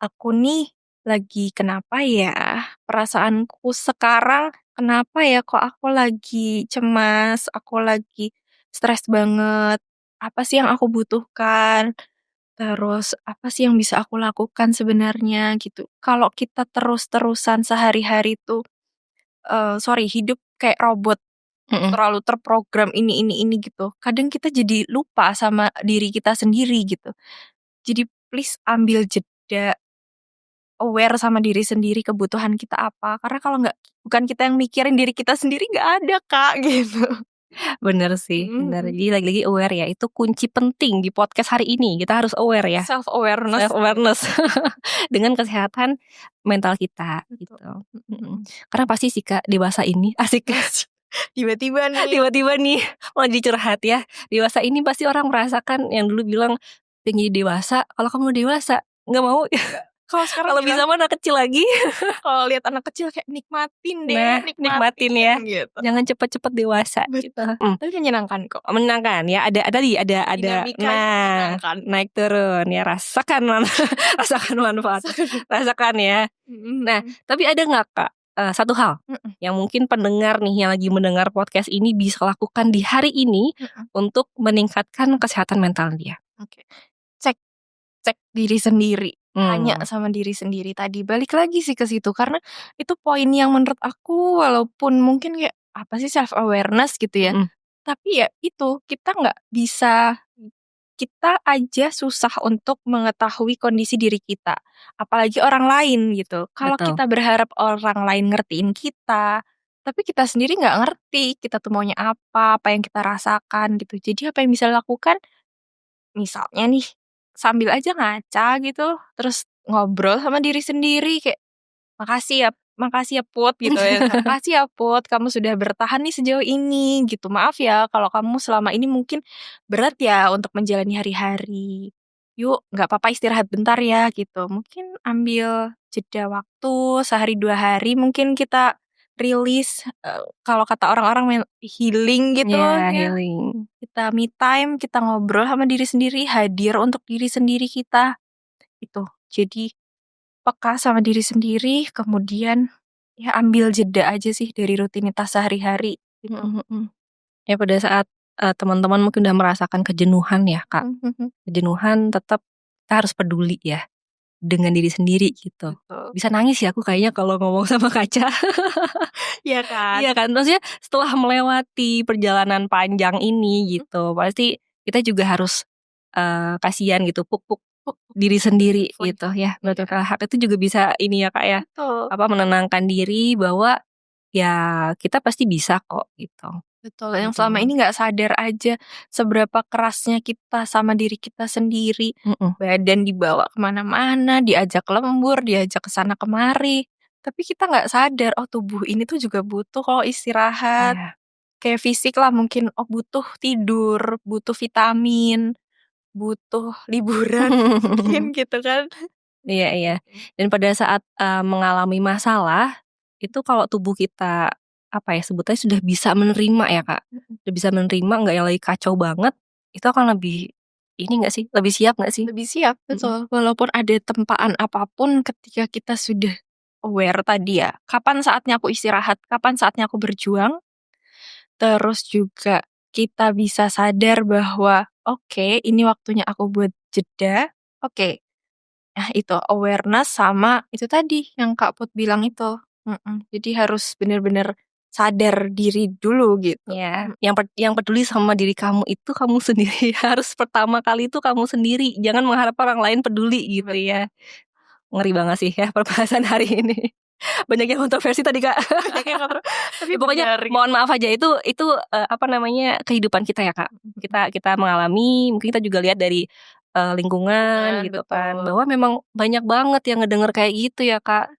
aku nih lagi kenapa ya? Perasaanku sekarang kenapa ya kok aku lagi cemas, aku lagi stres banget. Apa sih yang aku butuhkan? Terus apa sih yang bisa aku lakukan sebenarnya gitu. Kalau kita terus-terusan sehari-hari tuh, hidup kayak robot, terlalu terprogram ini gitu. Kadang kita jadi lupa sama diri kita sendiri gitu. Jadi please ambil jeda, aware sama diri sendiri kebutuhan kita apa. Karena kalau bukan kita yang mikirin diri kita sendiri nggak ada Kak gitu. Bener sih, bener. Jadi lagi-lagi aware ya, itu kunci penting di podcast hari ini. Kita harus aware ya, Self awareness. self-awareness dengan kesehatan mental kita gitu. Karena pasti sih Kak, dewasa ini asik Tiba-tiba nih. Tiba-tiba nih mau jadi curhat ya. Dewasa ini pasti orang merasakan yang dulu bilang pengen jadi dewasa. Kalau kamu dewasa nggak mau. Kalau sekarang Kalau bisa mana kecil lagi. kalau lihat anak kecil kayak nikmatin deh, Nah, nikmatin ya. gitu. Jangan cepet-cepet dewasa gitu. Tapi menyenangkan kok. Menyenangkan ya. Ada Dinamikanya menyenangkan. naik turun ya. Rasakan manfaat. Rasakan ya. Nah, tapi ada nggak Kak satu hal yang mungkin pendengar nih yang lagi mendengar podcast ini bisa lakukan di hari ini untuk meningkatkan kesehatan mental dia? Oke. Cek diri sendiri. Tanya sama diri sendiri tadi. Balik lagi sih ke situ karena itu poin yang menurut aku walaupun mungkin kayak apa sih self awareness gitu ya. Tapi ya itu kita nggak bisa, kita aja susah untuk mengetahui kondisi diri kita, apalagi orang lain gitu. Kalau Betul. kita berharap orang lain ngertiin kita, tapi kita sendiri nggak ngerti kita tuh maunya apa yang kita rasakan gitu. Jadi apa yang bisa dilakukan? Misalnya nih, sambil aja ngaca gitu, terus ngobrol sama diri sendiri kayak, makasih ya Put gitu ya. Makasih ya Put, kamu sudah bertahan nih sejauh ini gitu. Maaf ya kalau kamu selama ini mungkin berat ya untuk menjalani hari-hari. Yuk, nggak apa-apa istirahat bentar ya gitu. Mungkin ambil jeda waktu sehari 2 hari mungkin kita rilis, kalau kata orang-orang healing gitu Ya, ya. healing. Kita me time, kita ngobrol sama diri sendiri, hadir untuk diri sendiri kita. Itu. Jadi peka sama diri sendiri, kemudian ya ambil jeda aja sih dari rutinitas sehari-hari gitu. Ya pada saat teman-teman mungkin udah merasakan kejenuhan ya Kak. Kejenuhan tetap kita harus peduli ya dengan diri sendiri gitu. Betul. Bisa nangis ya aku kayaknya kalau ngomong sama kaca. Iya kan? Iya kan, maksudnya setelah melewati perjalanan panjang ini gitu, pasti kita juga harus kasihan gitu, puk diri sendiri gitu ya. Betul, hak itu juga bisa ini ya Kak ya, Betul. menenangkan diri bahwa ya kita pasti bisa kok gitu. Betul, yang selama ini nggak sadar aja seberapa kerasnya kita sama diri kita sendiri. Badan dibawa kemana-mana, diajak lembur, diajak kesana kemari. Tapi kita nggak sadar, oh tubuh ini tuh juga butuh kalau istirahat. Yeah. Kayak fisik lah mungkin, oh butuh tidur, butuh vitamin, butuh liburan mungkin gitu kan. Iya. Dan pada saat mengalami masalah, itu kalau tubuh kita sebutannya sudah bisa menerima ya Kak. Sudah bisa menerima, nggak yang lagi kacau banget, itu akan lebih ini nggak sih? Lebih siap nggak sih? Lebih siap, betul. Walaupun ada tempaan apapun ketika kita sudah aware tadi ya, kapan saatnya aku istirahat, kapan saatnya aku berjuang. Terus juga kita bisa sadar bahwa oke, ini waktunya aku buat jeda. Oke. Nah, itu awareness sama itu tadi yang Kak Put bilang itu. Jadi harus benar-benar sadar diri dulu gitu. Ya, yang peduli sama diri kamu itu kamu sendiri. Harus pertama kali itu kamu sendiri. Jangan mengharap orang lain peduli gitu ya. Ngeri banget sih ya perbahasan hari ini. Banyak yang kontroversi tadi Kak. Tapi pokoknya mohon maaf aja itu kehidupan kita ya Kak. Kita mengalami, mungkin kita juga lihat dari lingkungan gitu betul. kan, bahwa memang banyak banget yang ngedenger kayak gitu ya Kak.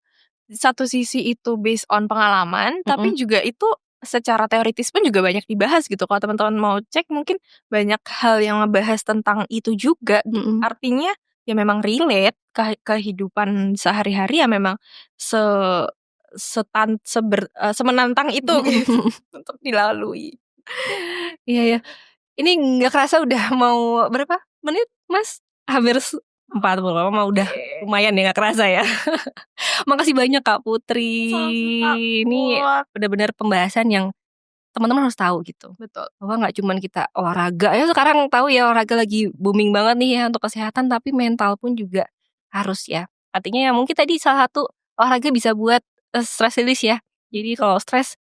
Di satu sisi itu based on pengalaman, tapi juga itu secara teoritis pun juga banyak dibahas gitu. Kalau teman-teman mau cek mungkin banyak hal yang ngebahas tentang itu juga. Artinya ya memang relate kehidupan sehari-hari ya memang semenantang itu gitu untuk dilalui. Iya ya. Ini nggak kerasa udah mau berapa menit Mas? Hampir 40 mau udah lumayan ya, nggak kerasa ya. Makasih banyak Kak Putri. Ini benar-benar pembahasan yang teman-teman harus tahu gitu. Betul. Bahwa nggak cuman kita olahraga ya, sekarang tahu ya olahraga lagi booming banget nih ya untuk kesehatan, tapi mental pun juga harus ya. Artinya ya mungkin tadi salah satu olahraga bisa buat stress release ya. Jadi kalau stres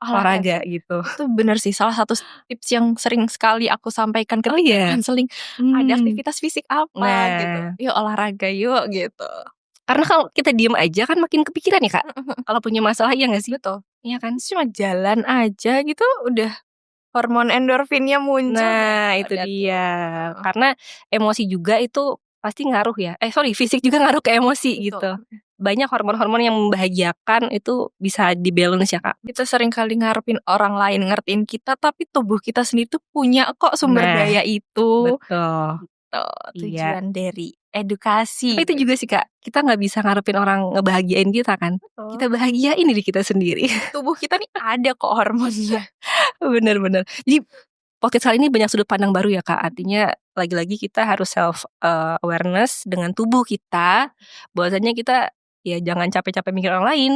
olahraga gitu. Itu benar sih, salah satu tips yang sering sekali aku sampaikan ketika konseling. Ada aktivitas fisik apa gitu. Yuk olahraga yuk gitu. Karena kalau kita diem aja kan makin kepikiran ya Kak. Kalau punya masalah ya gak sih? Betul. Iya kan? Cuma jalan aja gitu udah hormon endorfinnya muncul. Nah itu dia. Karena emosi juga itu pasti ngaruh ya. Fisik juga ngaruh ke emosi gitu. banyak hormon-hormon yang membahagiakan itu bisa dibalance ya Kak. Kita sering kali ngarepin orang lain ngertiin kita, tapi tubuh kita sendiri tuh punya kok sumber daya itu. Betul. Tujuan dari edukasi. Tapi itu juga sih Kak, kita nggak bisa ngarepin orang ngebahagiain kita kan. Kita bahagiain diri kita sendiri. Tubuh kita nih ada kok hormonnya. Bener-bener. Jadi podcast kali ini banyak sudut pandang baru ya Kak. Artinya lagi-lagi kita harus self awareness dengan tubuh kita. Bahwasanya kita ya jangan capek-capek mikir orang lain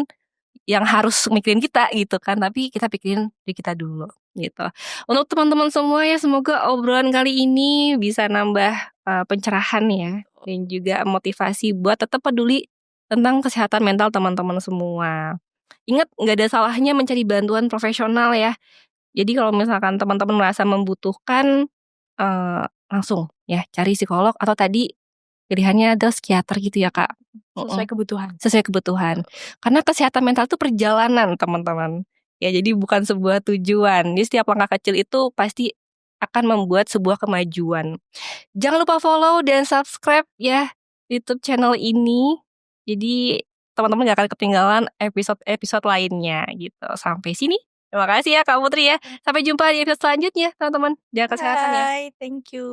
yang harus mikirin kita gitu kan, tapi kita pikirin diri kita dulu gitu. Untuk teman-teman semua ya, semoga obrolan kali ini bisa nambah pencerahan ya, dan juga motivasi buat tetap peduli tentang kesehatan mental teman-teman semua. Ingat, nggak ada salahnya mencari bantuan profesional ya. Jadi kalau misalkan teman-teman merasa membutuhkan, langsung ya cari psikolog atau tadi pilihannya adalah psikiater gitu ya Kak. Sesuai kebutuhan. Sesuai kebutuhan. Karena kesehatan mental itu perjalanan teman-teman. Ya jadi bukan sebuah tujuan. Jadi setiap langkah kecil itu pasti akan membuat sebuah kemajuan. Jangan lupa follow dan subscribe ya YouTube channel ini. Jadi teman-teman gak akan ketinggalan episode-episode lainnya gitu. Sampai sini. Terima kasih ya Kak Putri ya. Sampai jumpa di episode selanjutnya teman-teman. Jaga kesehatan ya. Bye, thank you.